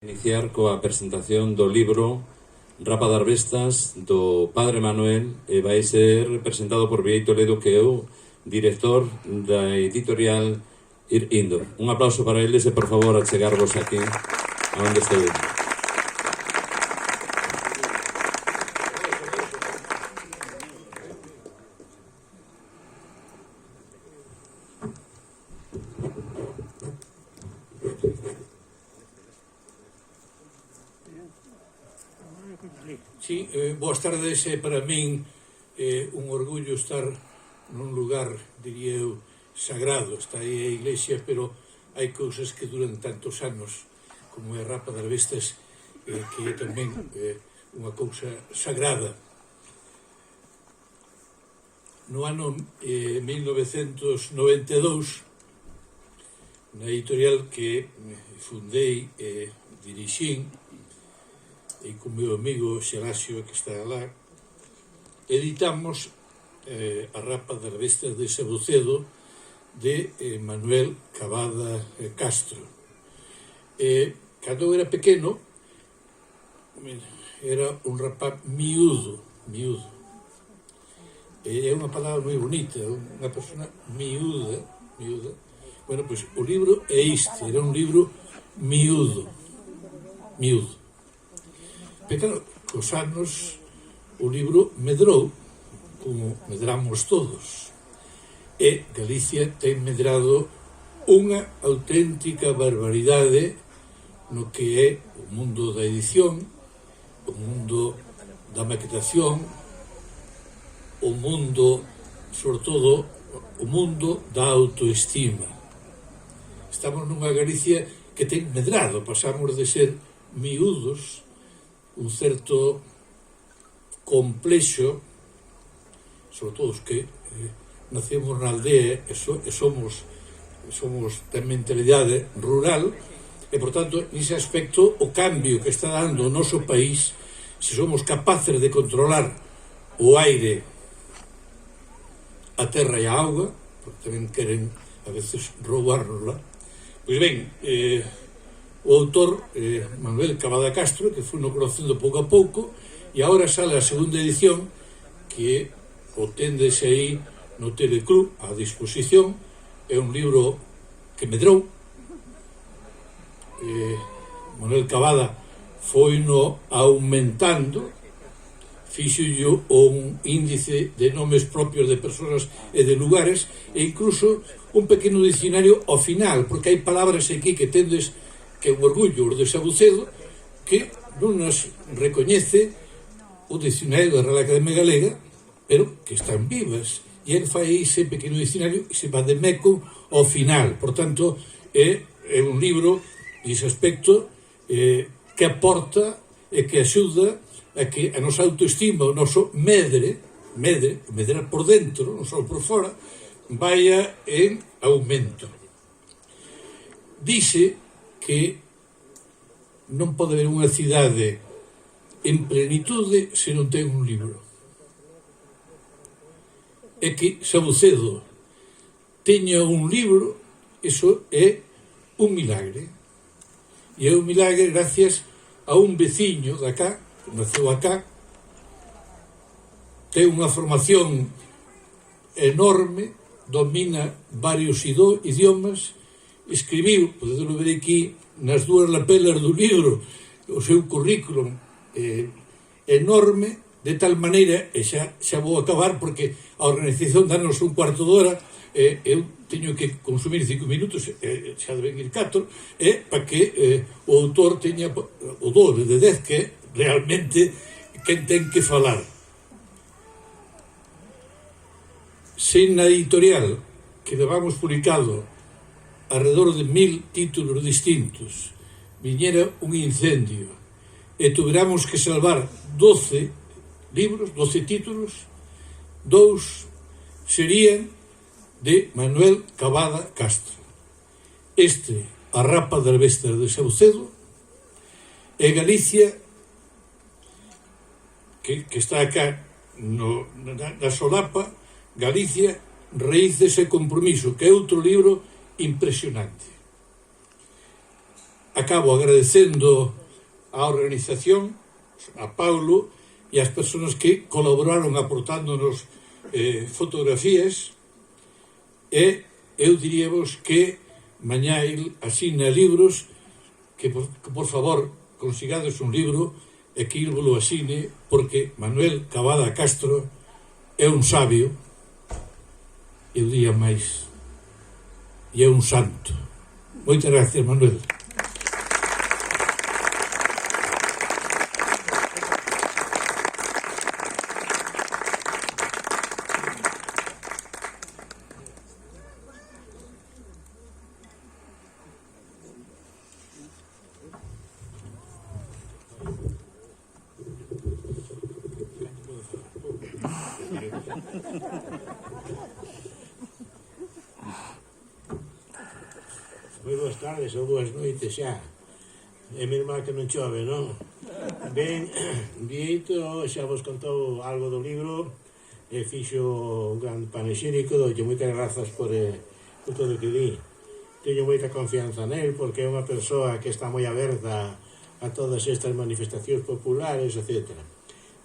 Iniciar coa presentación do libro Rapa das Bestas do Padre Manuel e vai ser presentado por Bieito Ledo, que é o director da editorial Ir Indo. Un aplauso para eles e por favor achegarvos aquí a onde estou. Sí, boas tardes, para min un orgullo estar nun lugar, diría eu, sagrado. Está aí a iglesia, pero hai cousas que duran tantos anos como é Rapa das Bestas, que é tamén unha cousa sagrada. No ano 1992, na editorial que fundei e dirixín, e con meu amigo Xerasio, que está lá, editamos a Rapa das Bestas de Sabucedo de Manuel Cavada Castro. Cando eu era pequeno, era un rapaz miúdo. É unha palabra moi bonita, unha persona miúda. Bueno, pois o libro é este, era un libro miúdo. Pero, cos anos, o libro medrou, como medramos todos. E Galicia ten medrado unha auténtica barbaridade no que é o mundo da edición, o mundo da maquetación, o mundo, sobre todo, o mundo da autoestima. Estamos nunha Galicia que ten medrado, pasamos de ser miúdos, un certo complexo, sobre todo os que nacemos na aldea e somos de mentalidade rural, e, por tanto, nese aspecto, o cambio que está dando o noso país, se somos capaces de controlar o aire, a terra e a auga, porque tamén queren, a veces, roubárnosla. Pois ben, o autor Manuel Cavada Castro, que foi no conocendo pouco a pouco, e agora sale a segunda edición, que o tendes aí no Teleclub a disposición. É un libro que medrou. Manuel Cavada foi no aumentando, fixolle un índice de nomes propios de persoas e de lugares, e incluso un pequeno dicionario ao final, porque hai palabras aquí que tendes, que é un orgullo, os de Sabucedo, que non nos recoñece o dicionario da Real Academia Galega, pero que están vivas, e ele fai ese pequeno dicionario e se va de meco ao final. Por tanto, é un libro, nese aspecto, que aporta e que axuda a que a nosa autoestima, o noso medrar por dentro, non só por fora, vaya en aumento. Dice que non pode haber unha cidade en plenitude se non ten un libro. E que Sabucedo teña un libro, iso é un milagre. E é un milagre gracias a un veciño de acá, que naceu acá, ten unha formación enorme, domina varios idiomas, escribiu, podedelo ver aquí, nas dúas lapelas do libro, o seu currículum enorme, de tal maneira, e xa vou acabar, porque a organización danos un cuarto de hora, eu teño que consumir 5 minutos, xa deben ir 4, para que o autor teña o doble de 10, que realmente quen ten que falar. Se na editorial que levamos publicado alrededor de 1000 títulos distintos, viñera un incendio e tuveramos que salvar 12 libros, 12 títulos, 2 serían de Manuel Cavada Castro. Este, a Rapa das Bestas de Sabucedo, e Galicia, que está acá na solapa, Galicia, Raíces e Compromiso, que é outro libro impresionante. acabo agradecendo a organización, a Paulo e as persoas que colaboraron aportándonos fotografías, e eu diríamos que mañá il asina libros, que por favor consigades un libro e que il volo asine, porque Manuel Cavada Castro é un sabio, eu diría máis, e é un santo. Moitas gracias, Manuel. Moi boas tardes ou boas noites xa. É menos mal que non chove, non? Ben, Vieito xa vos contou algo do libro e fixo un gran panexírico, dolle moitas grazas por todo o que di. Teño moita confianza nel porque é unha persoa que está moi aberta a todas estas manifestacións populares, etc.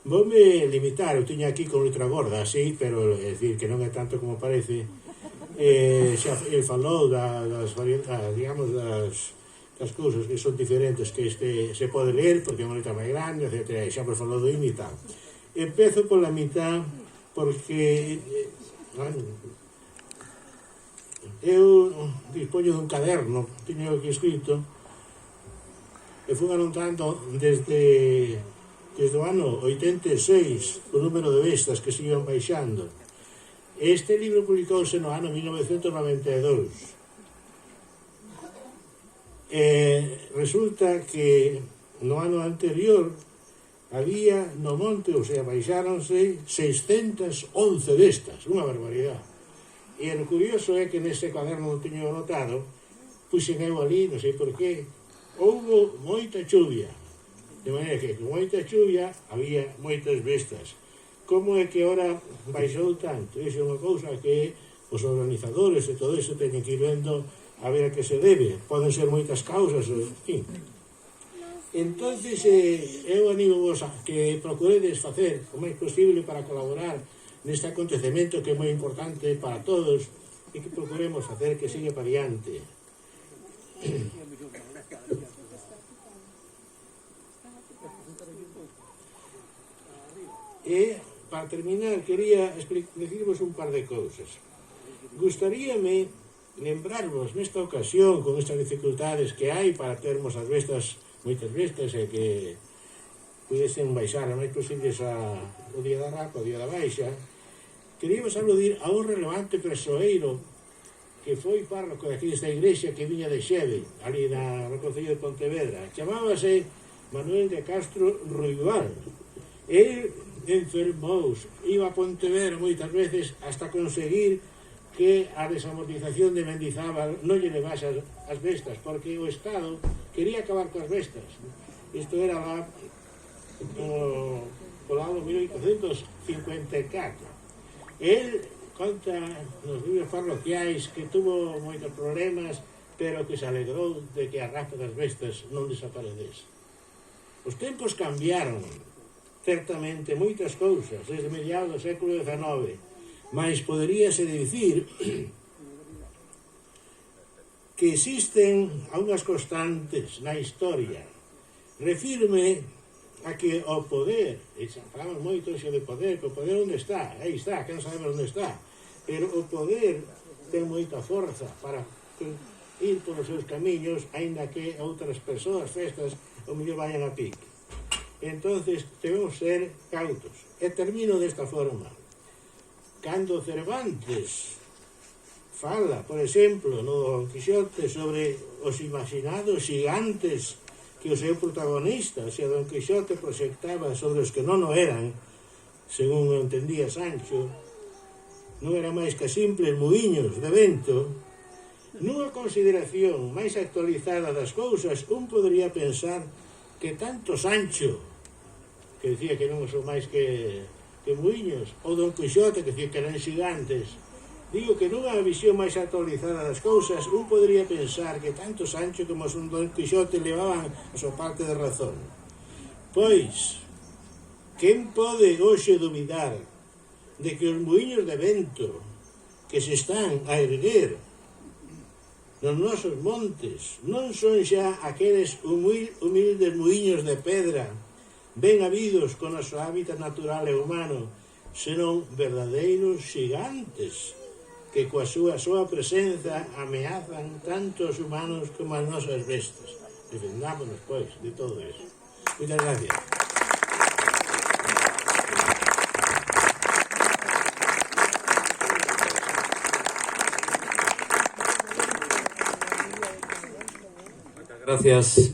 Voume limitar, eu teño aquí con letra gorda, sí, pero é dicir que non é tanto como parece. Xa el falou das cousas que son diferentes que se pode ler porque é unha letra máis grande, etc. Xa por falou do imitar. Empezo pola mitad porque eu dispoño dun caderno, teño aquí escrito e fui anotando desde o ano 86 o número de bestas que se iban baixando. Este libro publicouse no ano 1992. Resulta que no ano anterior había no monte, ou sea, baixáronse 611 bestas, unha barbaridade. E o curioso é que nese caderno non teño anotado, puxen eu ali, non sei por qué, houbo moita chuvia, de maneira que con moita chuvia había moitas bestas. Como é que ora baixou tanto? Iso é unha cousa que os organizadores e todo iso teñen que ir vendo a ver a que se debe. Poden ser moitas causas, en fin. Entonces, eu animo vos a que procuredes facer o máis posible para colaborar neste acontecemento que é moi importante para todos e que procuremos facer que siga para diante. E, para terminar, quería decirvos un par de cousas. Gustaríame lembrarvos nesta ocasión, con estas dificultades que hai para termos as bestas, moitas bestas, e que pudesen baixar a máis posibles o día da rapa, o día da baixa, queríamos aludir a un relevante persoeiro que foi párroco aquí desta igrexa que viña de Xeve, ali no concello de Pontevedra. Chamábase Manuel de Castro Ruibal. El enfermous, iba a Pontevedra moitas veces hasta conseguir que a desamortización de Mendizábal non lle levase as bestas, porque o Estado quería acabar coas bestas. Isto era lá polo ano 1854. El conta nos libros parroquiais que tuvo moitos problemas, pero que se alegrou de que a raza das bestas non desaparecese. Os tempos cambiaron, certamente, moitas cousas, desde mediados do século XIX, mas poderíase dicir que existen unhas constantes na historia. Refirme a que o poder, e falamos moito xe de poder, que o poder onde está? Aí está, que non sabemos onde está, pero o poder ten moita forza para ir polos seus camiños, aínda que outras persoas, festas, o mellor vayan a pique. Entonces, debemos ser cautos. E termino desta forma. Cando Cervantes fala, por exemplo, no Don Quixote sobre os imaginados gigantes que o seu protagonista, se Don Quixote proxectaba sobre os que non o eran, según entendía Sancho, non era máis que simples muiños de vento. Nunha consideración máis actualizada das cousas, un podría pensar que tanto Sancho, que dicía que non son máis que muiños, ou Don Quixote, que dicía que eran gigantes, Digo que nunha visión máis actualizada das cousas, un podría pensar que tanto Sancho como son Don Quixote levaban a súa parte de razón. Pois, quen pode hoxe dubidar de que os muiños de vento que se están a erguer nos nosos montes non son xa aqueles humildes muiños de pedra ben habidos con o seu hábitat natural e humano, senón verdadeiros xigantes que coa súa presenza ameazan tanto os humanos como as nosas bestas. Defendámonos, pois, de todo eso. Muchas gracias. Gracias.